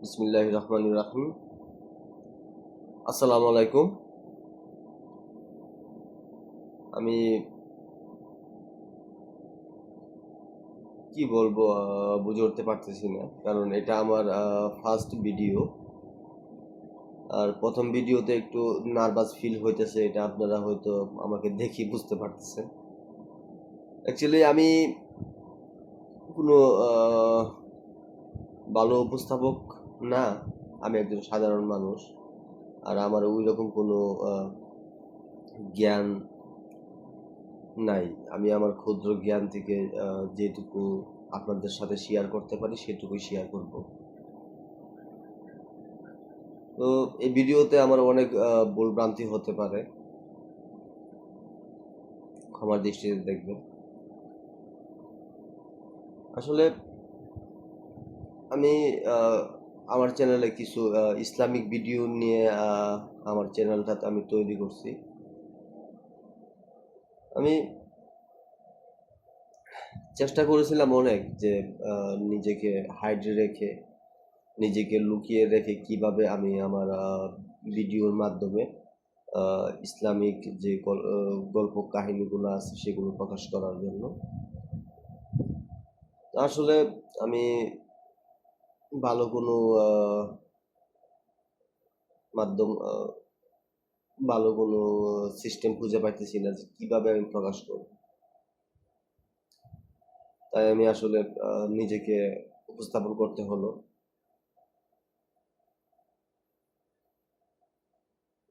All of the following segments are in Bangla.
বিসমিল্লাহির রহমানির রহিম। আসসালামু আলাইকুম। আমি কি বলবো বুঝে উঠতে পারতেছি না, কারণ এটা আমার ফার্স্ট ভিডিও। আর প্রথম ভিডিওতে একটু নার্ভাস ফিল হইতেছে, এটা আপনারা হয়তো আমাকে দেখি বুঝতে পারতেছেন। অ্যাকচুয়ালি আমি কোনো ভালো উপস্থাপক না, আমি একজন সাধারণ মানুষ। আর আমার ওই রকম কোনো জ্ঞান নাই। আমি আমার ক্ষুদ্র জ্ঞান থেকে যেটুকু আপনাদের সাথে শেয়ার করতে পারি সেটুকুই শেয়ার করব। তো এই ভিডিওতে আমার অনেক ভুলভ্রান্তি হতে পারে, ক্ষমার দৃষ্টিতে দেখবেন। আসলে আমি আমার চ্যানেলে কিছু ইসলামিক ভিডিও নিয়ে আমার চ্যানেলটা আমি তৈরি করছি। আমি চেষ্টা করেছিলাম অনেক যে নিজেকে হাইড রেখে, নিজেকে লুকিয়ে রেখে কিভাবে আমি আমার ভিডিওর মাধ্যমে ইসলামিক যে গল্প কাহিনীগুলো আছে সেগুলো প্রকাশ করার জন্য। আসলে আমি ভালো কোনো মাধ্যম, ভালো কোনো সিস্টেম খুঁজে পাইতেছি না যে কিভাবে আমি প্রকাশ করব। তাই আমি আসলে নিজেকে উপস্থাপন করতে হলো।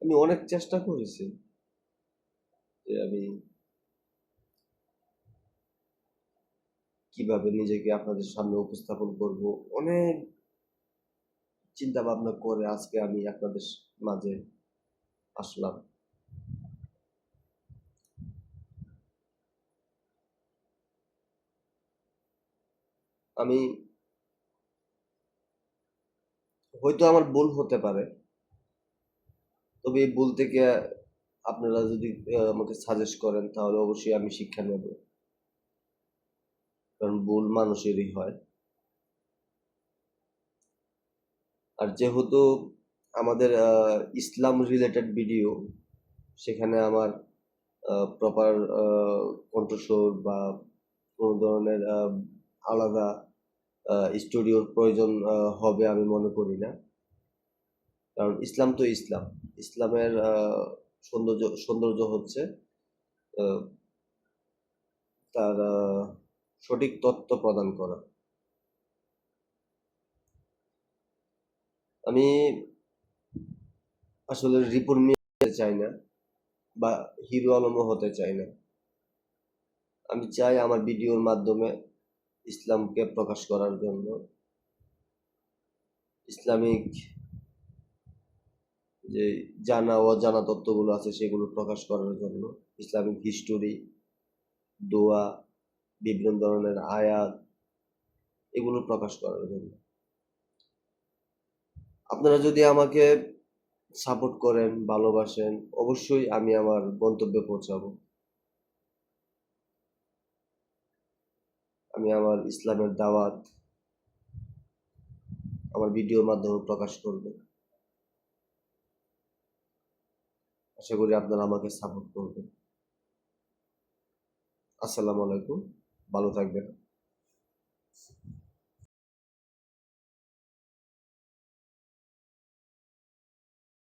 আমি অনেক চেষ্টা করেছি যে আমি কিভাবে নিজেকে আপনাদের সামনে উপস্থাপন করব। অনেক চিন্তা ভাবনা করে আজকে আমি আপনাদের মাঝে আসলাম। আমি হয়তো আমার ভুল হতে পারে, তবে এই ভুল থেকে আপনারা যদি আমাকে সাজেস্ট করেন তাহলে অবশ্যই আমি শিক্ষা নেব, কারণ ভুল মানুষেরই হয়। আর যেহেতু আমাদের ইসলাম রিলেটেড ভিডিও, সেখানে আমার প্রপার কণ্ঠস্বর বা কোনো ধরনের আলাদা স্টুডিওর প্রয়োজন হবে আমি মনে করি না। কারণ ইসলাম তো ইসলাম, ইসলামের সৌন্দর্য হচ্ছে আহ, তার সঠিক তথ্য প্রদান করা। আমি আসলে রিপন মিয়া হতে চাই না, বা হিরো আলমও হতে চাই না। আমি চাই আমার ভিডিওর মাধ্যমে ইসলামকে প্রকাশ করার জন্য, ইসলামিক যে জানা অজানা তথ্যগুলো আছে সেগুলো প্রকাশ করার জন্য, ইসলামিক হিস্টোরি, দোয়া, বিভিন্ন ধরনের আয়াত, এগুলো প্রকাশ করার জন্য। আপনারা যদি আমাকে সাপোর্ট করেন, ভালোবাসেন, অবশ্যই আমি আমার গন্তব্যে পৌঁছাবো। আমি আমার ইসলামের দাওয়াত আমার ভিডিওর মাধ্যমে প্রকাশ করব। আশা করি আপনারা আমাকে সাপোর্ট করবেন। আসসালামু আলাইকুম, ভালো থাকবেন।